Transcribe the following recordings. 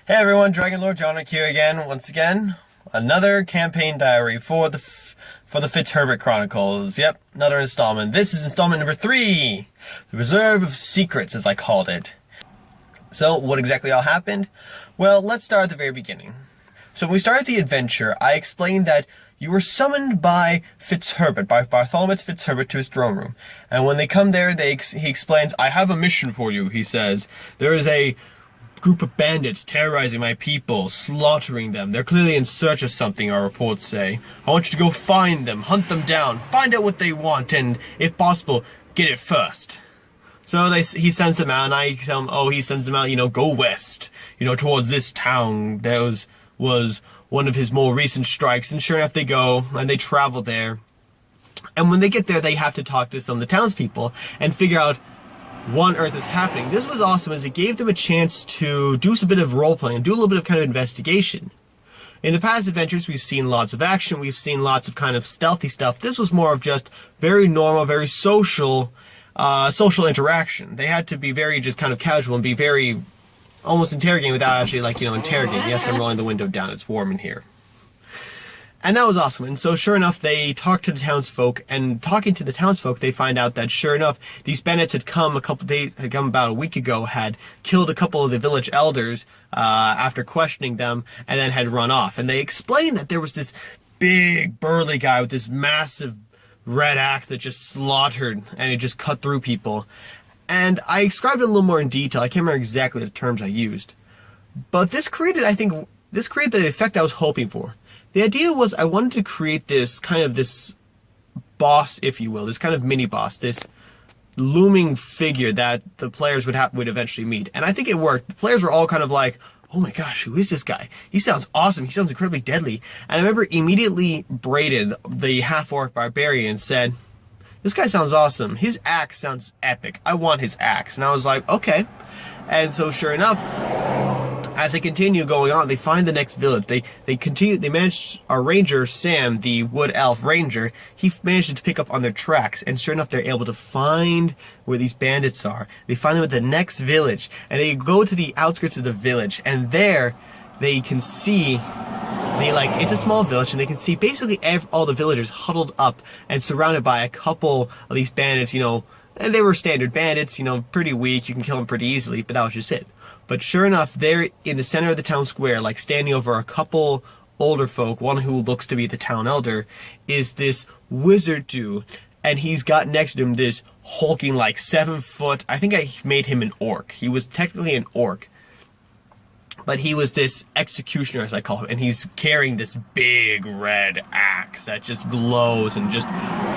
Hey everyone, Dragon Lord Jonic here again, once again. Another campaign diary for the Fitzherbert Chronicles. Yep, another installment. This is installment number 3. The Reserve of Secrets, as I called it. So, what exactly all happened? Well, let's start at the very beginning. So when we started the adventure, I explained that you were summoned by Fitzherbert, by Bartholommitz Fitzherbert to his throne room. And when they come there, he explains, I have a mission for you, he says. There is a group of bandits terrorizing my people, slaughtering them. They're clearly in search of something, our reports say. I want you to go find them, hunt them down, find out what they want, and, if possible, get it first. So he sends them out, and I tell him, he sends them out, go west, towards this town. That was one of his more recent strikes, and sure enough, they go, and they travel there. And when they get there, they have to talk to some of the townspeople and figure out what on earth is happening. This was awesome, as it gave them a chance to do some bit of role-playing, do a little bit of kind of investigation. In the past adventures, we've seen lots of action, we've seen lots of kind of stealthy stuff. This was more of just very normal, very social interaction. They had to be very just kind of casual and be very almost interrogating without actually, interrogating. Yes, I'm rolling the window down, it's warm in here. And that was awesome. And so sure enough, they talked to the townsfolk, and talking to the townsfolk, they find out that sure enough, these bandits had come about a week ago, had killed a couple of the village elders after questioning them, and then had run off. And they explained that there was this big burly guy with this massive red axe that just slaughtered, and it just cut through people. And I described it a little more in detail. I can't remember exactly the terms I used. But this created the effect I was hoping for. The idea was I wanted to create this boss, if you will, this kind of mini-boss, this looming figure that the players would eventually meet. And I think it worked. The players were all kind of like, oh my gosh, who is this guy? He sounds awesome. He sounds incredibly deadly. And I remember immediately Braden, the half-orc barbarian, said, this guy sounds awesome. His axe sounds epic. I want his axe. And I was like, okay. And so sure enough, as they continue going on, they find the next village. They managed, our ranger, Sam, the wood elf ranger, he managed to pick up on their tracks, and sure enough, they're able to find where these bandits are. They find them at the next village, and they go to the outskirts of the village, and there, they can see, it's a small village, and they can see basically all the villagers huddled up and surrounded by a couple of these bandits, and they were standard bandits, pretty weak, you can kill them pretty easily, but that was just it. But sure enough, there in the center of the town square, standing over a couple older folk, one who looks to be the town elder, is this wizard dude. And he's got next to him this hulking 7 foot, I think I made him an orc. He was technically an orc, but he was this executioner, as I call him, and he's carrying this big red axe that just glows and just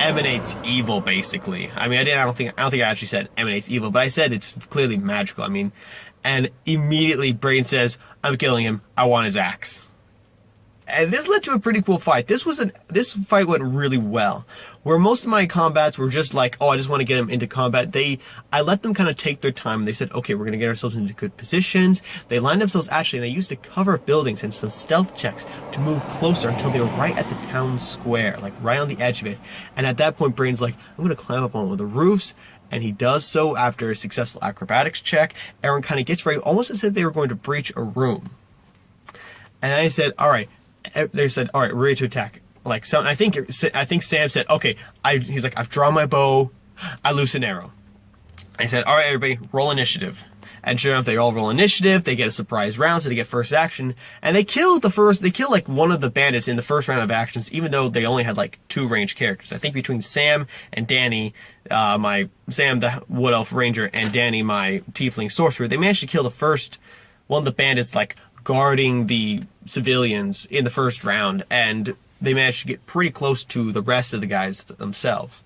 emanates evil, basically. I mean, I don't think I actually said emanates evil, but I said it's clearly magical. And immediately Brain says, I'm killing him, I want his axe. And this led to a pretty cool fight. This fight went really well. Where most of my combats were just I just want to get them into combat. I let them kind of take their time. They said, okay, we're going to get ourselves into good positions. They lined themselves and they used to cover buildings and some stealth checks to move closer until they were right at the town square, right on the edge of it. And at that point, Brain's like, I'm going to climb up on one of the roofs. And he does so after a successful acrobatics check. Everyone kind of gets ready, almost as if they were going to breach a room. And I said, all right. They said, all right, we're ready to attack. I think Sam said, okay. He's like, I've drawn my bow. I loose an arrow. I said, all right, everybody, roll initiative. And sure enough, they all roll initiative. They get a surprise round, so they get first action. And they kill one of the bandits in the first round of actions, even though they only had 2 ranged characters. I think between Sam and Danny, Sam the Wood Elf Ranger, and Danny, my Tiefling Sorcerer, they managed to kill the first one of the bandits, guarding the civilians in the first round. And they managed to get pretty close to the rest of the guys themselves.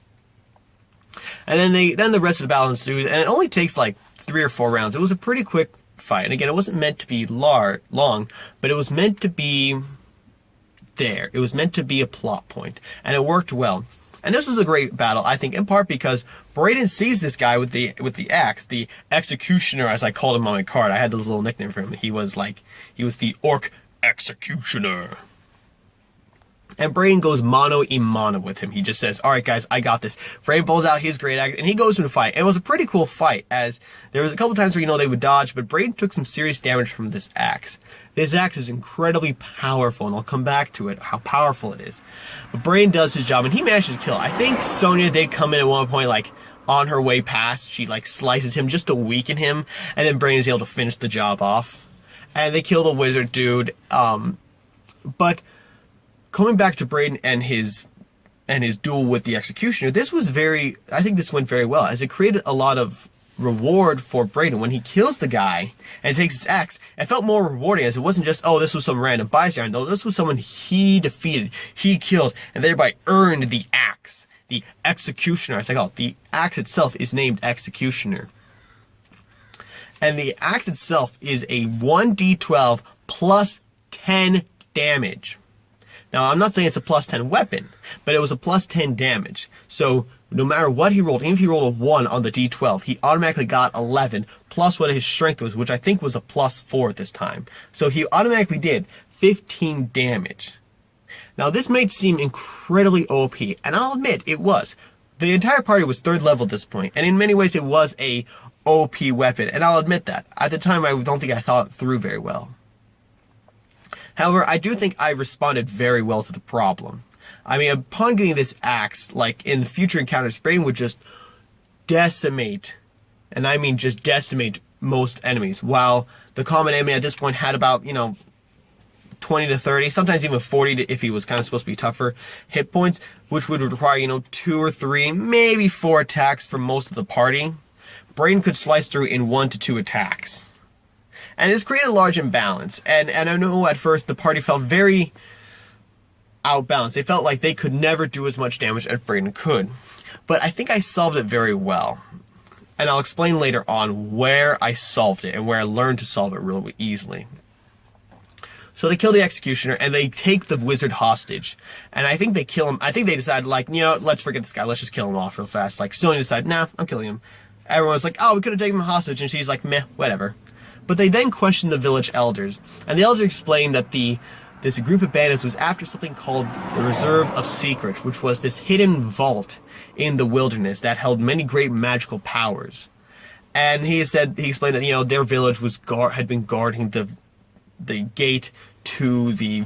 And then the rest of the battle ensues, and it only takes 3 or 4 rounds. It was a pretty quick fight. And again, it wasn't meant to be long, but it was meant to be there. It was meant to be a plot point, and it worked well. And this was a great battle, I think, in part because Braden sees this guy with the axe, the executioner, as I called him on my card. I had this little nickname for him. He was the orc executioner. And Braden goes mano a mano with him. He just says, all right, guys, I got this. Braden pulls out his great axe, and he goes into a fight. It was a pretty cool fight, as there was a couple times where, they would dodge, but Braden took some serious damage from this axe. This axe is incredibly powerful, and I'll come back to it, how powerful it is. But Braden does his job, and he manages to kill. I think Sonya did come in at one point, on her way past. She, slices him just to weaken him, and then Braden is able to finish the job off. And they kill the wizard dude, but coming back to Braden and his duel with the executioner, I think this went very well, as it created a lot of reward for Braden. When he kills the guy and takes his axe, it felt more rewarding, as it wasn't just, oh, this was some random bystander. No, this was someone he defeated, he killed, and thereby earned the axe. The executioner, as I call it. The axe itself is named Executioner. And the axe itself is a 1d12 plus 10 damage. Now, I'm not saying it's a plus 10 weapon, but it was a plus 10 damage. So, no matter what he rolled, even if he rolled a 1 on the d12, he automatically got 11, plus what his strength was, which I think was a plus 4 at this time. So, he automatically did 15 damage. Now, this may seem incredibly OP, and I'll admit, it was. The entire party was 3rd level at this point, and in many ways, it was a OP weapon, and I'll admit that. At the time, I don't think I thought it through very well. However, I do think I responded very well to the problem. I mean, upon getting this axe, in future encounters, Braden would just decimate, and I mean just decimate most enemies, while the common enemy at this point had about, 20 to 30, sometimes even 40 if he was kind of supposed to be tougher hit points, which would require, 2 or 3, maybe 4 attacks for most of the party. Braden could slice through in 1 to 2 attacks. And this created a large imbalance. And I know at first the party felt very outbalanced. They felt like they could never do as much damage as Braden could. But I think I solved it very well. And I'll explain later on where I solved it and where I learned to solve it really easily. So they kill the executioner and they take the wizard hostage. And I think they kill him. I think they decide, let's forget this guy. Let's just kill him off real fast. Sonya decided, nah, I'm killing him. Everyone's like, oh, we could have taken him hostage. And she's like, meh, whatever. But they then question the village elders, and the elders explained that this group of bandits was after something called the Reserve of Secrets, which was this hidden vault in the wilderness that held many great magical powers. And he explained that their village had been guarding the gate to the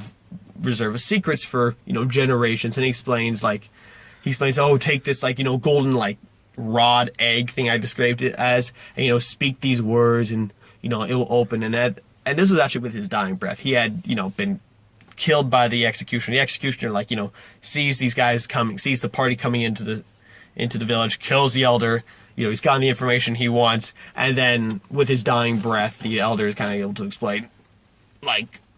Reserve of Secrets for generations. And he explains oh, take this golden rod egg thing I described it as, and speak these words and it will open. And this was actually with his dying breath. He had, been killed by the executioner. The executioner, sees these guys coming, sees the party coming into the village, kills the elder. He's gotten the information he wants. And then with his dying breath, the elder is kind of able to explain,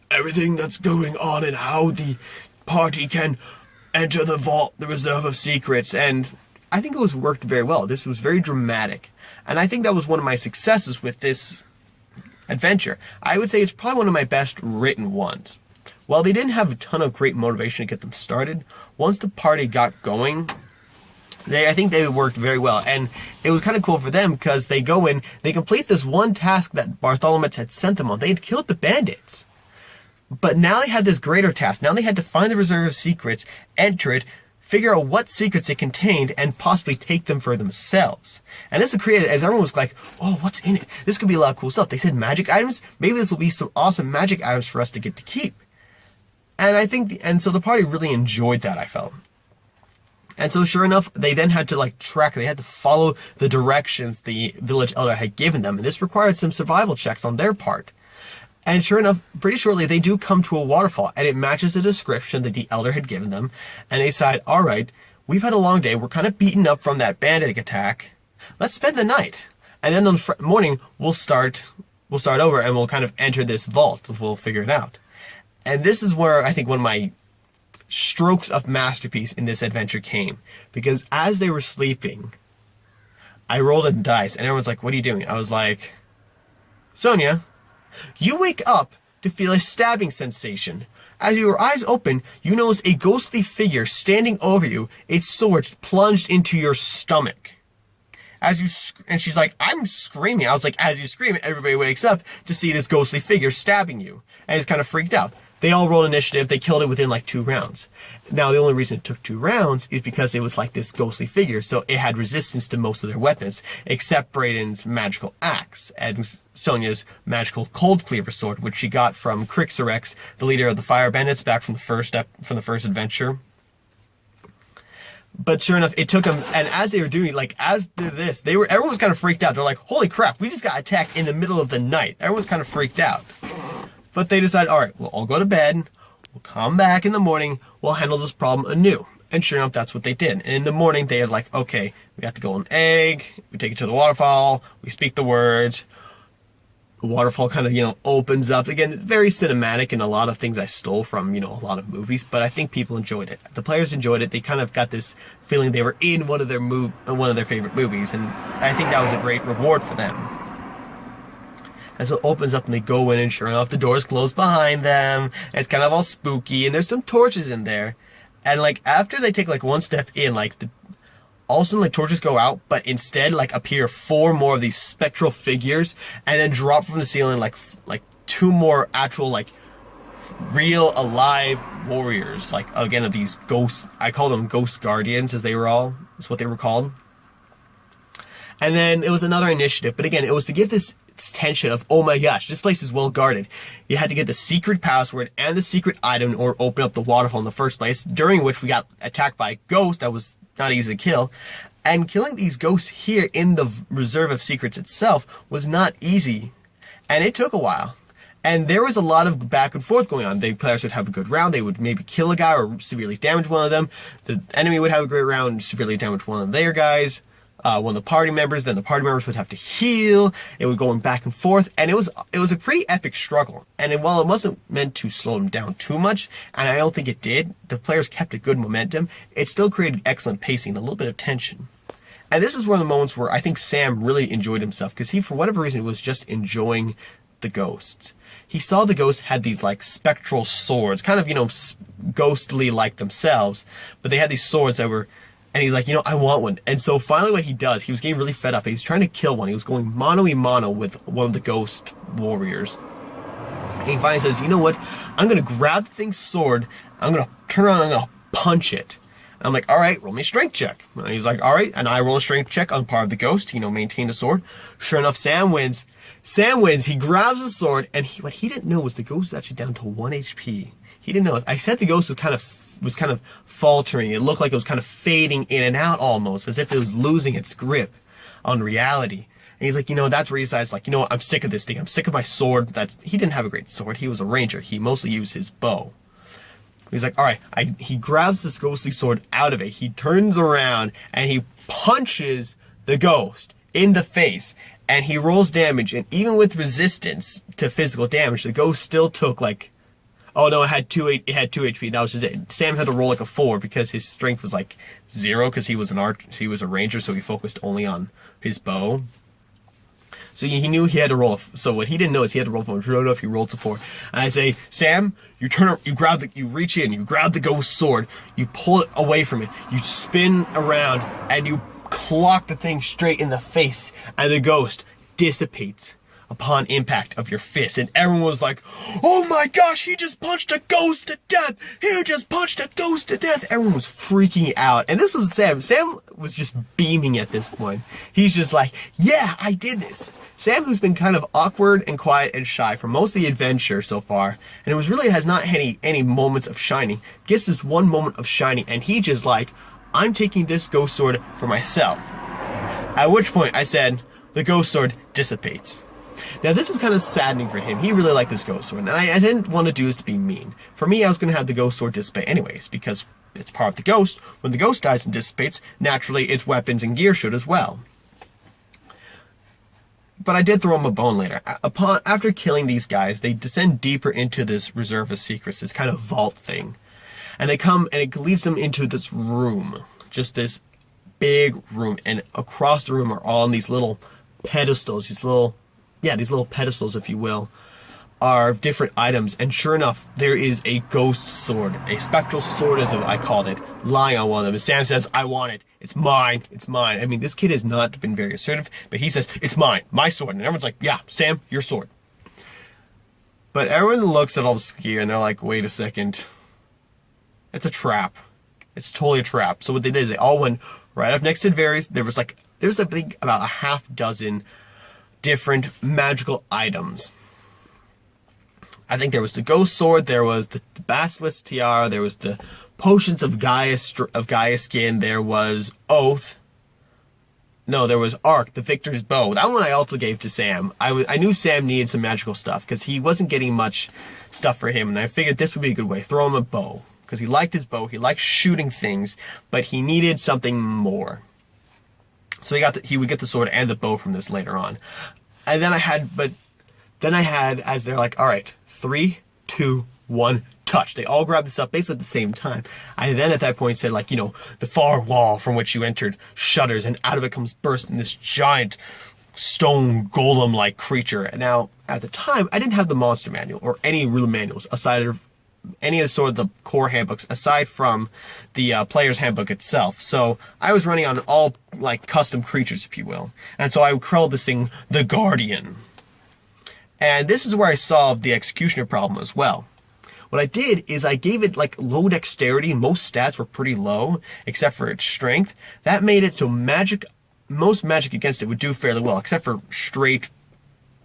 everything that's going on and how the party can enter the vault, the Reserve of Secrets. And I think it worked very well. This was very dramatic. And I think that was one of my successes with this adventure. I would say it's probably one of my best written ones. While they didn't have a ton of great motivation to get them started, once the party got going, I think they worked very well. And it was kind of cool for them because they go in, they complete this one task that Bartholommitz had sent them on. They had killed the bandits. But now they had this greater task. Now they had to find the Reserve of Secrets, enter it, figure out what secrets it contained, and possibly take them for themselves. And this was created as everyone was like, oh, what's in it? This could be a lot of cool stuff. They said magic items. Maybe this will be some awesome magic items for us to get to keep. And so the party really enjoyed that, I felt. And so sure enough, they then had to they had to follow the directions the village elder had given them. And this required some survival checks on their part. And sure enough, pretty shortly, they do come to a waterfall, and it matches the description that the elder had given them. And they decide, all right, we've had a long day. We're kind of beaten up from that bandit attack. Let's spend the night. And then on the morning, we'll start over, and we'll kind of enter this vault. We'll figure it out. And this is where I think one of my strokes of masterpiece in this adventure came. Because as they were sleeping, I rolled a dice, and everyone's like, what are you doing? I was like, Sonya, you wake up to feel a stabbing sensation. As your eyes open, you notice a ghostly figure standing over you, its sword plunged into your stomach. And she's like, I'm screaming. I was like, as you scream, everybody wakes up to see this ghostly figure stabbing you. And he's kind of freaked out. They all rolled initiative. They killed it within like 2 rounds. Now, the only reason it took 2 rounds is because it was like this ghostly figure, so it had resistance to most of their weapons, except Brayden's magical axe and Sonia's magical cold cleaver sword, which she got from Crixorex, the leader of the Fire Bandits, back from the first adventure. But sure enough, it took them, and as they were doing, like, as they're this, everyone was kind of freaked out. They're like, holy crap, we just got attacked in the middle of the night. Everyone's kind of freaked out. But they decided, all right, we'll all go to bed. We'll come back in the morning. We'll handle this problem anew. And sure enough, that's what they did. And in the morning, they had like, okay, we got the golden egg. We take it to the waterfall. We speak the words. The waterfall kind of, opens up. Again, very cinematic and a lot of things I stole from, a lot of movies. But I think people enjoyed it. The players enjoyed it. They kind of got this feeling they were in one of their favorite movies. And I think that was a great reward for them. And so it opens up and they go in, and sure enough, the doors close behind them. And it's kind of all spooky, and there's some torches in there. And like after they take like one step in, like all of a sudden like torches go out, but instead like appear 4 more of these spectral figures, and then drop from the ceiling like 2 more actual like real alive warriors. Like again, of these ghosts. I call them ghost guardians, as that's what they were called. And then it was another initiative, but again, it was to give this tension of, oh my gosh, this place is well guarded. You had to get the secret password and the secret item or open up the waterfall in the first place, during which we got attacked by a ghost that was not easy to kill. And killing these ghosts here in the Reserve of Secrets itself was not easy. And it took a while. And there was a lot of back and forth going on. The players would have a good round. They would maybe kill a guy or severely damage one of them. The enemy would have a great round and severely damage one of their guys. One of the party members, then the party members would have to heal. It would go back and forth, and it was a pretty epic struggle. And while it wasn't meant to slow them down too much, and I don't think it did, the players kept a good momentum. It still created excellent pacing, a little bit of tension. And this is one of the moments where I think Sam really enjoyed himself, because he, for whatever reason, was just enjoying the ghosts. He saw the ghosts had these like spectral swords, kind of ghostly like themselves, but they had these swords that were. And he's like, I want one. And so finally what he does, he was getting really fed up. He was trying to kill one. He was going mano-a-mano with one of the ghost warriors. And he finally says, you know what? I'm going to grab the thing's sword. I'm going to turn around and I'm going to punch it. And I'm like, all right, roll me a strength check. And he's like, all right. And I roll a strength check on the part of the ghost, maintain the sword. Sure enough, Sam wins. Sam wins. He grabs the sword. And what he didn't know was the ghost is actually down to 1 HP. He didn't know. I said the ghost was kind of faltering. It looked like it was kind of fading in and out almost, as if it was losing its grip on reality. And he's like, that's where he decides, like, I'm sick of this thing. I'm sick of my sword. He didn't have a great sword. He was a ranger. He mostly used his bow. He's like, all right. He grabs this ghostly sword out of it. He turns around and he punches the ghost in the face. And he rolls damage. And even with resistance to physical damage, the ghost still took oh no, it had 2 HP. That was just it. Sam had to roll like a 4 because his strength was like 0 because he was a ranger, so he focused only on his bow. So he knew he had to roll so what he didn't know is he had to roll 4. Sure enough, he rolls a 4. And I say, Sam, you reach in, you grab the ghost sword, you pull it away from it, you spin around, and you clock the thing straight in the face, and the ghost dissipates upon impact of your fist. And everyone was like, oh my gosh, he just punched a ghost to death. He just punched a ghost to death. Everyone was freaking out. And this was Sam. Sam was just beaming at this point. He's just like, yeah, I did this. Sam, who's been kind of awkward and quiet and shy for most of the adventure so far, and it was really has not had any moments of shining, gets this one moment of shining, and he just like, I'm taking this ghost sword for myself. At which point I said, the ghost sword dissipates. Now, this was kind of saddening for him. He really liked this ghost sword, and I didn't want to do this to be mean. For me, I was going to have the ghost sword dissipate anyways, because it's part of the ghost. When the ghost dies and dissipates, naturally, its weapons and gear should as well. But I did throw him a bone later. After killing these guys, they descend deeper into this Reserve of Secrets, this kind of vault thing. And they come, and it leads them into this room. Just this big room, and across the room are all these little pedestals, these little pedestals, if you will, are different items. And sure enough, there is a ghost sword, a spectral sword as I called it, lying on one of them. And Sam says, I want it. It's mine. It's mine. I mean, this kid has not been very assertive, but he says, it's mine, my sword. And everyone's like, yeah, Sam, your sword. But everyone looks at all this gear and they're like, wait a second. It's a trap. It's totally a trap. So what they did is they all went right up next to Varys. There was I think about a half dozen different magical items. I think there was the ghost sword, there was the basilisk tiara, there was the potions of Gaia skin, there was Oath. No, there was Arc, the Victor's bow. That one I also gave to Sam. I knew Sam needed some magical stuff because he wasn't getting much stuff for him, and I figured this would be a good way. Throw him a bow because he liked his bow, he liked shooting things, but he needed something more. So he would get the sword and the bow from this later on. And then I had as they're like, all right, 3, 2, 1, touch. They all grabbed this up basically at the same time. I then at that point said, like, the far wall from which you entered shudders, and out of it comes bursting this giant stone golem-like creature. And now, at the time, I didn't have the monster manual or any rule manuals aside of any of the core handbooks aside from the player's handbook itself. So I was running on all like custom creatures, if you will. And so I called this thing the Guardian. And this is where I solved the executioner problem as well. What I did is I gave it like low dexterity. Most stats were pretty low, except for its strength. That made it so most magic against it would do fairly well, except for straight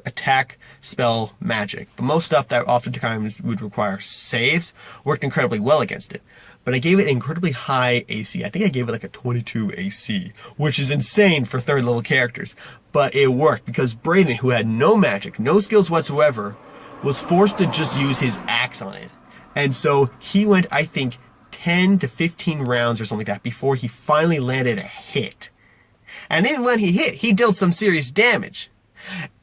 attack spell magic. But most stuff that oftentimes would require saves worked incredibly well against it. But I gave it incredibly high AC. I think I gave it like a 22 AC, which is insane for third level characters. But it worked because Braden, who had no magic, no skills whatsoever, was forced to just use his axe on it. And so he went, I think, 10 to 15 rounds or something like that before he finally landed a hit. And then when he hit, he dealt some serious damage.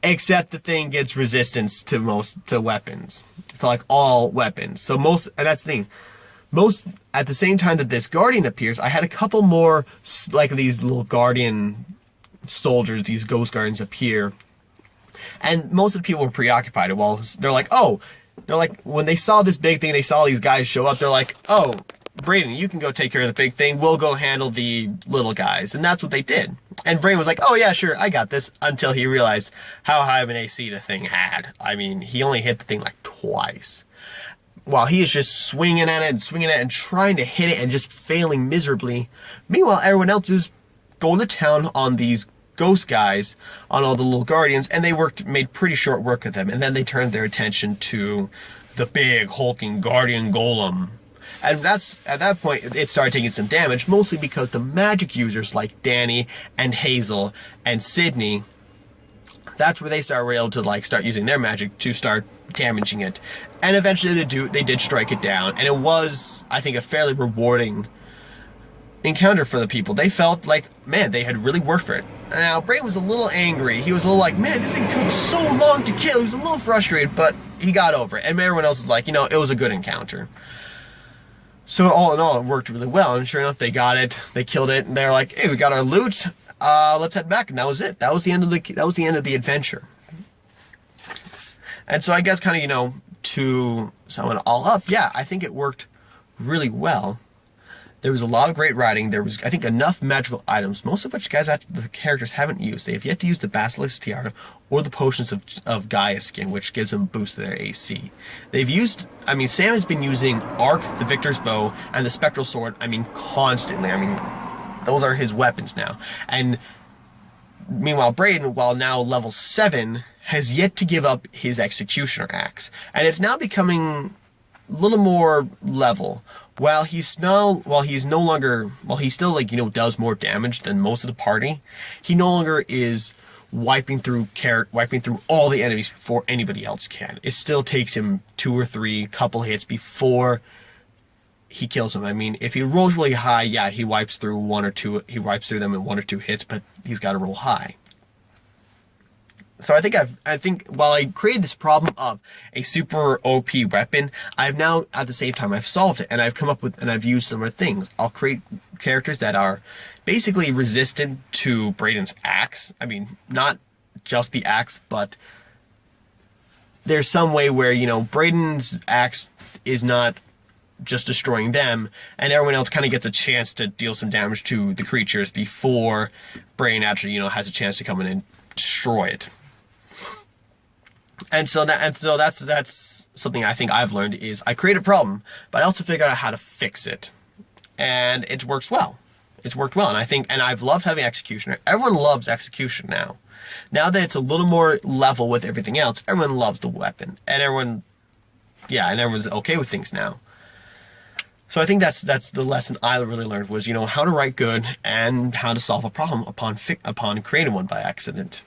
Except the thing gets resistance to weapons. To like all weapons. So and that's the thing. At the same time that this Guardian appears, I had a couple more like these little Guardian soldiers, these Ghost Guardians appear. And most of the people were preoccupied. Well, they're like, when they saw this big thing, they saw these guys show up, they're like, oh, Braden, you can go take care of the big thing. We'll go handle the little guys. And that's what they did. And Braden was like, oh yeah, sure, I got this, until he realized how high of an AC the thing had. I mean, he only hit the thing like twice. While he is just swinging at it and trying to hit it and just failing miserably. Meanwhile, everyone else is going to town on these ghost guys, on all the little guardians, and they made pretty short work of them. And then they turned their attention to the big hulking guardian golem. And at that point, it started taking some damage, mostly because the magic users like Danny and Hazel and Sydney, that's where they were able to start using their magic to start damaging it. And eventually they did strike it down. And it was, I think, a fairly rewarding encounter for the people. They felt like, man, they had really worked for it. And now, Braden was a little angry. He was a little like, man, this thing took so long to kill. He was a little frustrated, but he got over it. And everyone else was like, it was a good encounter. So all in all, it worked really well, and sure enough, they got it, they killed it, and they're like, "Hey, we got our loot. Let's head back." And that was it. That was the end of the adventure. And so I guess kind of to sum it all up, yeah, I think it worked really well. There was a lot of great writing. There was, I think, enough magical items, most of which the characters haven't used. They have yet to use the Basilisk Tiara or the potions of Gaia skin, which gives them a boost to their AC. They've used, Sam has been using Arc, the Victor's bow, and the Spectral sword, constantly. Those are his weapons now. And meanwhile, Braden, while now level 7, has yet to give up his Executioner axe. And it's now becoming a little more level. While he still does more damage than most of the party, he no longer is wiping through all the enemies before anybody else can. It still takes him 2 or 3 couple hits before he kills them. if he rolls really high, yeah, he wipes through them in 1 or 2 hits, but he's got to roll high. So I think while I created this problem of a super OP weapon, I've now, at the same time, I've solved it, and I've come up with, and I've used similar things. I'll create characters that are basically resistant to Braden's axe. Not just the axe, but there's some way where, Braden's axe is not just destroying them, and everyone else kind of gets a chance to deal some damage to the creatures before Braden actually, has a chance to come in and destroy it. And so that's something I think I've learned is I create a problem, but I also figure out how to fix it. And it works well. It's worked well. And I've loved having executioner. Everyone loves execution now. Now that it's a little more level with everything else, everyone loves the weapon. And everyone's okay with things now. So I think that's the lesson I really learned was, how to write good and how to solve a problem upon creating one by accident.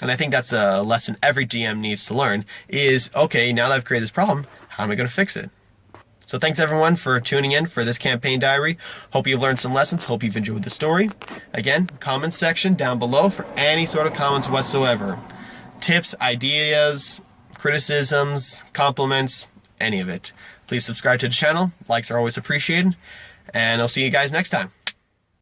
And I think that's a lesson every DM needs to learn is, okay, now that I've created this problem, how am I going to fix it? So thanks everyone for tuning in for this campaign diary. Hope you've learned some lessons. Hope you've enjoyed the story. Again, comment section down below for any sort of comments whatsoever. Tips, ideas, criticisms, compliments, any of it. Please subscribe to the channel. Likes are always appreciated. And I'll see you guys next time.